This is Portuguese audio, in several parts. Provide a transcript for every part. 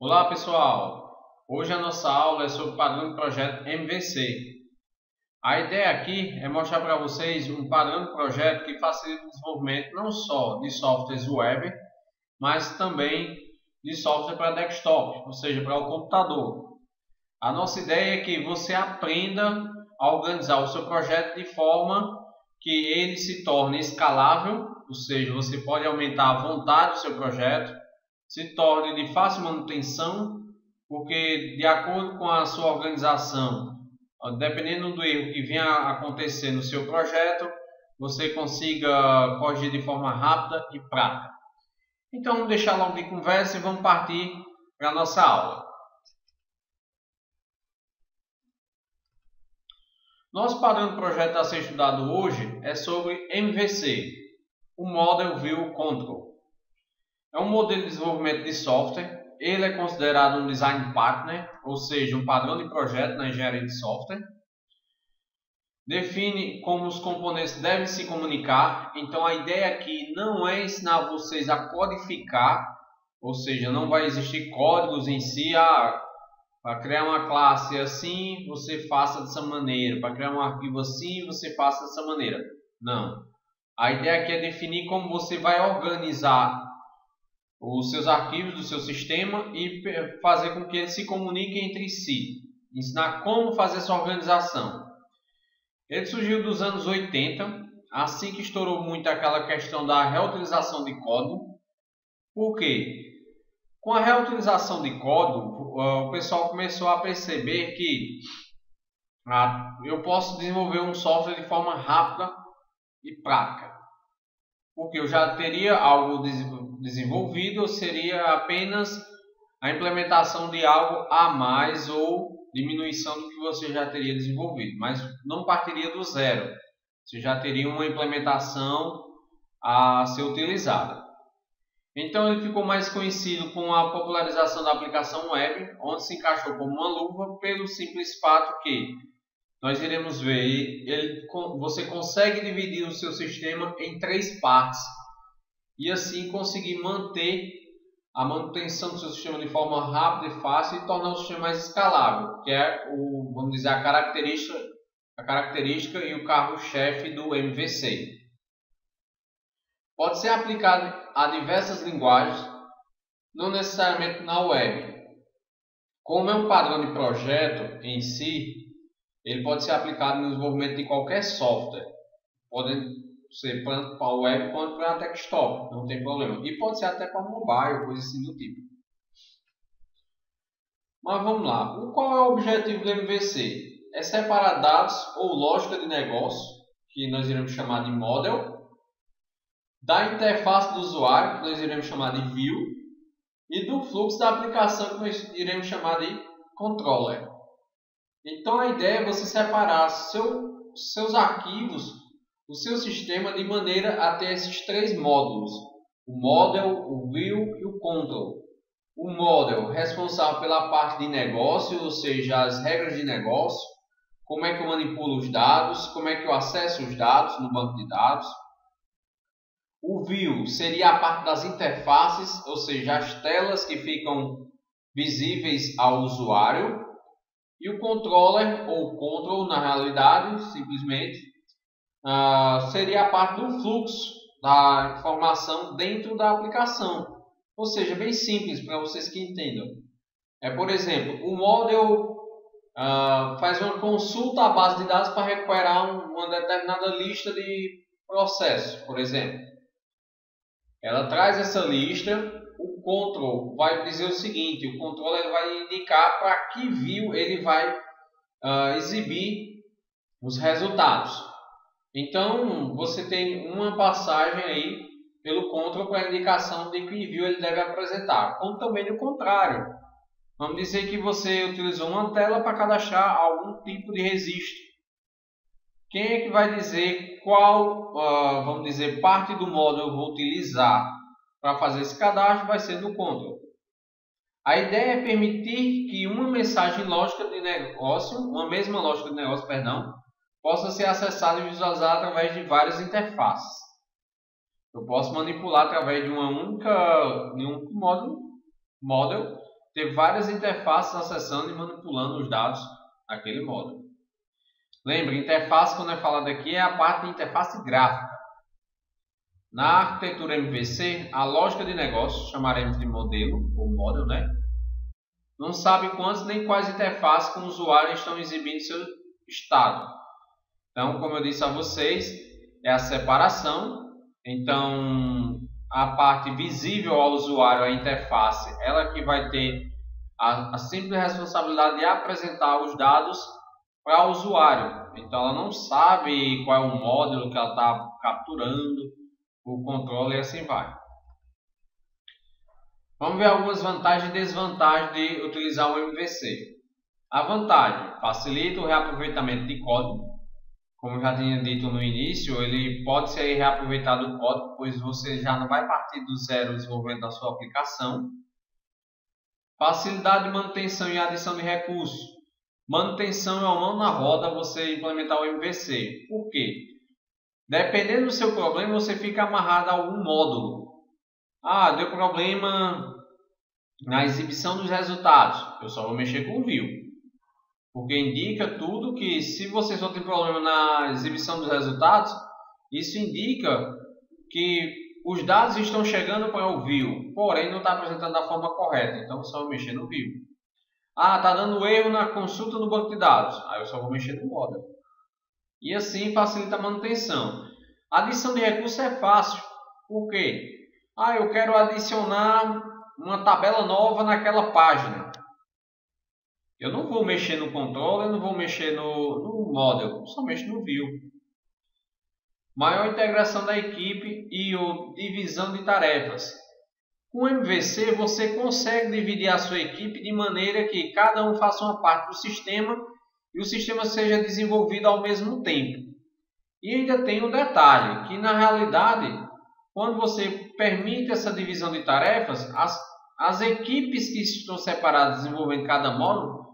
Olá pessoal, hoje a nossa aula é sobre o padrão de projeto MVC. A ideia aqui é mostrar para vocês um padrão de projeto que facilita o desenvolvimento não só de softwares web, mas também de software para desktop, ou seja, para o computador. A nossa ideia é que você aprenda a organizar o seu projeto de forma que ele se torne escalável, ou seja, você pode aumentar a vontade do seu projeto, se torne de fácil manutenção, porque de acordo com a sua organização, dependendo do erro que venha a acontecer no seu projeto, você consiga corrigir de forma rápida e prática. Então vamos deixar logo de conversa e vamos partir para a nossa aula. Nosso padrão de projeto a ser estudado hoje é sobre MVC, o Model View Control. É um modelo de desenvolvimento de software. Ele é considerado um design partner, ou seja, um padrão de projeto na engenharia de software. Define como os componentes devem se comunicar. Então a ideia aqui não é ensinar vocês a codificar, ou seja, não vai existir códigos em si. Para criar uma classe assim, você faça dessa maneira. Para criar um arquivo assim, você faça dessa maneira. Não. A ideia aqui é definir como você vai organizar os seus arquivos do seu sistema e fazer com que eles se comuniquem entre si. Ensinar como fazer essa organização. Ele surgiu dos anos 80, assim que estourou muito aquela questão da reutilização de código. Por quê? Com a reutilização de código, o pessoal começou a perceber que eu posso desenvolver um software de forma rápida e prática. Porque eu já teria algo desenvolvido, seria apenas a implementação de algo a mais ou diminuição do que você já teria desenvolvido, mas não partiria do zero. Você já teria uma implementação a ser utilizada. Então ele ficou mais conhecido com a popularização da aplicação web, onde se encaixou como uma luva pelo simples fato que nós iremos ver, você consegue dividir o seu sistema em 3 partes e assim conseguir manter a manutenção do seu sistema de forma rápida e fácil e tornar o sistema mais escalável, que é vamos dizer, a característica e o carro-chefe do MVC. Pode ser aplicado a diversas linguagens, não necessariamente na web. Como é um padrão de projeto em si, ele pode ser aplicado no desenvolvimento de qualquer software. Pode ser tanto para a web quanto para a desktop, não tem problema. E pode ser até para mobile, coisa assim do tipo. Mas vamos lá. Qual é o objetivo do MVC? É separar dados ou lógica de negócio, que nós iremos chamar de model, da interface do usuário, que nós iremos chamar de view, e do fluxo da aplicação, que nós iremos chamar de controller. Então a ideia é você separar seus arquivos, o seu sistema, de maneira a ter esses 3 módulos: o model, o view e o control. O model responsável pela parte de negócio, ou seja, as regras de negócio, como é que eu manipulo os dados, como é que eu acesso os dados no banco de dados. O view seria a parte das interfaces, ou seja, as telas que ficam visíveis ao usuário. E o controller, ou control na realidade, simplesmente, seria a parte do fluxo da informação dentro da aplicação. Ou seja, bem simples para vocês que entendam. Por exemplo, o model faz uma consulta à base de dados para recuperar uma determinada lista de processos, por exemplo. Ela traz essa lista. O control vai dizer o seguinte: o controller vai indicar para que view ele vai exibir os resultados. Então você tem uma passagem aí pelo control para a indicação de que view ele deve apresentar, como também o contrário. Vamos dizer que você utilizou uma tela para cadastrar algum tipo de registro. Quem é que vai dizer qual, vamos dizer, parte do módulo eu vou utilizar para fazer esse cadastro? Vai ser do control. A ideia é permitir que uma mesma lógica de negócio, possa ser acessada e visualizada através de várias interfaces. Eu posso manipular através de um único model ter várias interfaces acessando e manipulando os dados daquele módulo. Lembre, interface, quando é falado aqui, é a parte de interface gráfica. Na arquitetura MVC, a lógica de negócio, chamaremos de modelo, ou model, né? Não sabe quantas nem quais interfaces com o usuário estão exibindo seu estado. Então, como eu disse a vocês, é a separação. Então, a parte visível ao usuário, a interface, ela que vai ter a simples responsabilidade de apresentar os dados para o usuário. Então, ela não sabe qual é o módulo que ela está capturando, o controle e assim vai. Vamos ver algumas vantagens e desvantagens de utilizar o MVC. A vantagem: facilita o reaproveitamento de código. Como eu já tinha dito no início, ele pode ser reaproveitado o código, pois você já não vai partir do zero desenvolvendo a sua aplicação. Facilidade de manutenção e adição de recursos. Manutenção é uma mão na roda você implementar o MVC. Por quê? Dependendo do seu problema, você fica amarrado a algum módulo. Ah, deu problema na exibição dos resultados. Eu só vou mexer com o view. Porque indica tudo que, se você só tem problema na exibição dos resultados, isso indica que os dados estão chegando para o view, porém não está apresentando da forma correta. Então eu só vou mexer no view. Ah, está dando erro na consulta no banco de dados. Aí eu só vou mexer no model. E assim facilita a manutenção. A adição de recursos é fácil. Por quê? Ah, eu quero adicionar uma tabela nova naquela página. Eu não vou mexer no controle, eu não vou mexer no model, só mexo no view. Maior integração da equipe e divisão de tarefas. Com o MVC você consegue dividir a sua equipe de maneira que cada um faça uma parte do sistema e o sistema seja desenvolvido ao mesmo tempo. E ainda tem um detalhe, que na realidade, quando você permite essa divisão de tarefas, as equipes que estão separadas desenvolvendo cada módulo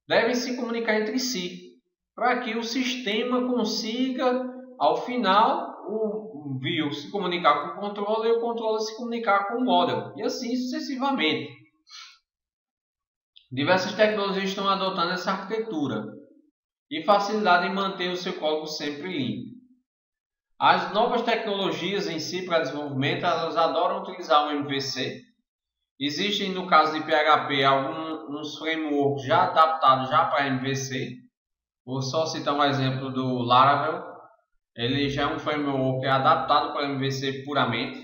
devem se comunicar entre si, para que o sistema consiga, ao final, o view se comunicar com o controller e o controller se comunicar com o model, e assim sucessivamente. Diversas tecnologias estão adotando essa arquitetura e facilidade em manter o seu código sempre limpo. As novas tecnologias em si para desenvolvimento, elas adoram utilizar o MVC. Existem, no caso de PHP, alguns frameworks já adaptados já para MVC. Vou só citar um exemplo do Laravel. Ele já é um framework adaptado para MVC puramente.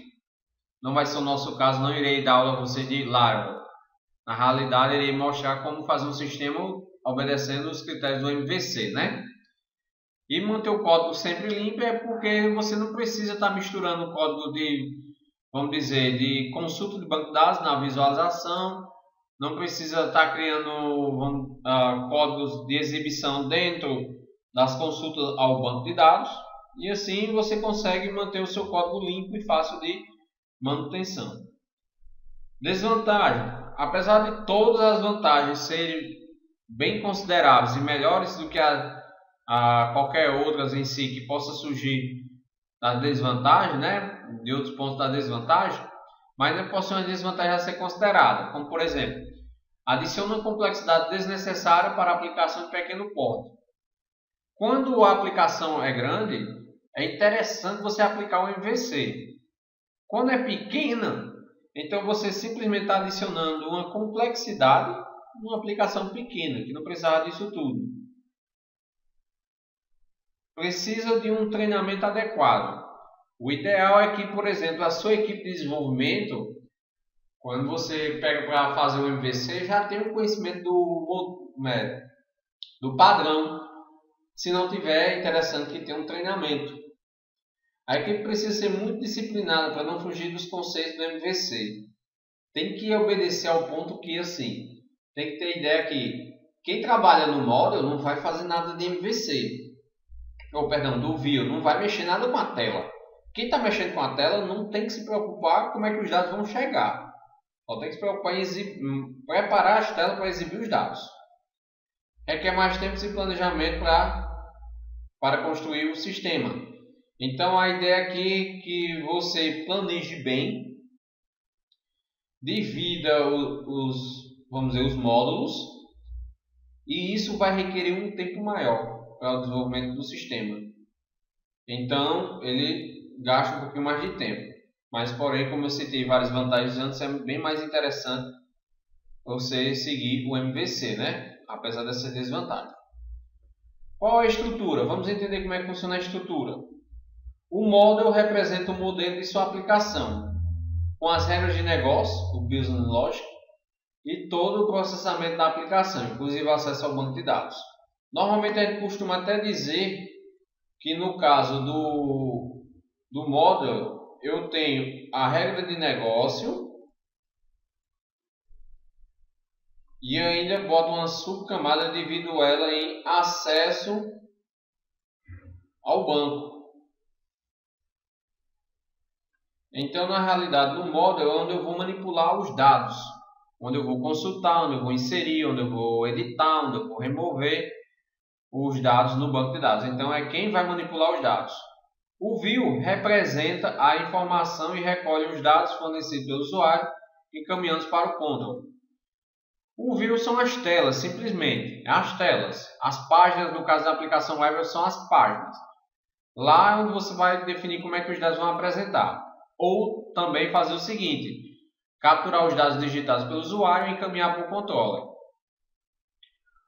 Não vai ser o nosso caso, não irei dar aula a você de Laravel. Na realidade, irei mostrar como fazer um sistema obedecendo os critérios do MVC, né? E manter o código sempre limpo é porque você não precisa estar misturando o código vamos dizer, de consulta de banco de dados na visualização. Não precisa estar criando códigos de exibição dentro das consultas ao banco de dados. E assim você consegue manter o seu código limpo e fácil de manutenção. Desvantagem: apesar de todas as vantagens serem bem consideráveis e melhores do que a qualquer outras em si que possa surgir da desvantagem, né? De outros pontos da desvantagem, mas ainda possui uma desvantagem a ser considerada, como por exemplo, adiciona uma complexidade desnecessária para a aplicação de pequeno porte. Quando a aplicação é grande, é interessante você aplicar o MVC. Quando é pequena, então você simplesmente está adicionando uma complexidade numa aplicação pequena, que não precisava disso tudo. Precisa de um treinamento adequado. O ideal é que, por exemplo, a sua equipe de desenvolvimento, quando você pega para fazer o MVC, já tem um conhecimento do padrão. Se não tiver, é interessante que tenha um treinamento. A equipe precisa ser muito disciplinada para não fugir dos conceitos do MVC. Tem que obedecer ao ponto que, assim, tem que ter ideia que quem trabalha no model não vai fazer nada de MVC. Do view, não vai mexer nada com a tela. Quem está mexendo com a tela não tem que se preocupar como é que os dados vão chegar. Só tem que se preocupar em preparar as telas para exibir os dados. Requer mais tempo e planejamento para construir o sistema. Então a ideia aqui é que você planeje bem, divida vamos dizer, os módulos, e isso vai requerer um tempo maior para o desenvolvimento do sistema. Então, ele gasta um pouquinho mais de tempo. Mas, porém, como eu citei várias vantagens antes, é bem mais interessante você seguir o MVC, né? Apesar dessa desvantagem. Qual é a estrutura? Vamos entender como é que funciona a estrutura. O model representa o modelo de sua aplicação, com as regras de negócio, o Business Logic, e todo o processamento da aplicação, inclusive o acesso ao banco de dados. Normalmente a gente costuma até dizer que no caso do model, eu tenho a regra de negócio e ainda boto uma subcamada, divido ela em acesso ao banco. Então, na realidade, no model é onde eu vou manipular os dados, onde eu vou consultar, onde eu vou inserir, onde eu vou editar, onde eu vou remover os dados no banco de dados. Então, é quem vai manipular os dados. O view representa a informação e recolhe os dados fornecidos pelo usuário, encaminhando para o control. O view são as telas, simplesmente. As telas. As páginas, no caso da aplicação web, são as páginas. Lá é onde você vai definir como é que os dados vão apresentar. Ou também fazer o seguinte: capturar os dados digitados pelo usuário e encaminhar para o controller.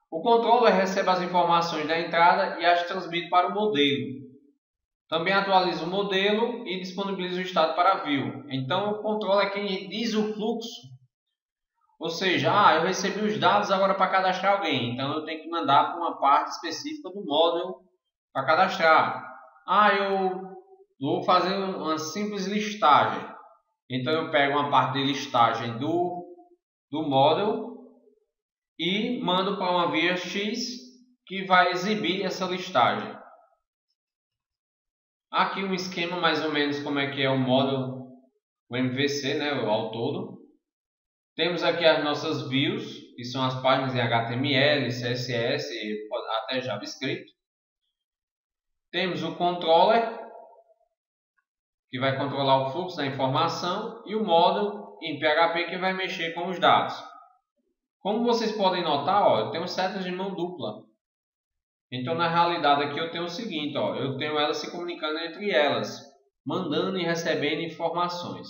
O controller recebe as informações da entrada e as transmite para o modelo. Também atualiza o modelo e disponibiliza o estado para a view. Então, o controller é quem diz o fluxo. Ou seja, eu recebi os dados agora para cadastrar alguém. Então, eu tenho que mandar para uma parte específica do model para cadastrar. Eu vou fazer uma simples listagem. Então, eu pego uma parte de listagem do model e mando para uma via X que vai exibir essa listagem. Aqui um esquema mais ou menos como é que é o model, o MVC, né, ao todo. Temos aqui as nossas views, que são as páginas em HTML, CSS e até JavaScript. Temos o controller, que vai controlar o fluxo da informação, e o model em PHP, que vai mexer com os dados. Como vocês podem notar, eu tenho setas de mão dupla. Então, na realidade, aqui eu tenho o seguinte, eu tenho elas se comunicando entre elas, mandando e recebendo informações.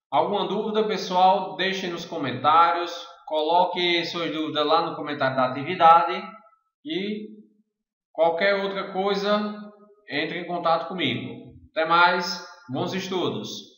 Alguma dúvida, pessoal? Deixem nos comentários, coloque suas dúvidas lá no comentário da atividade e qualquer outra coisa, entre em contato comigo. Até mais, bons estudos!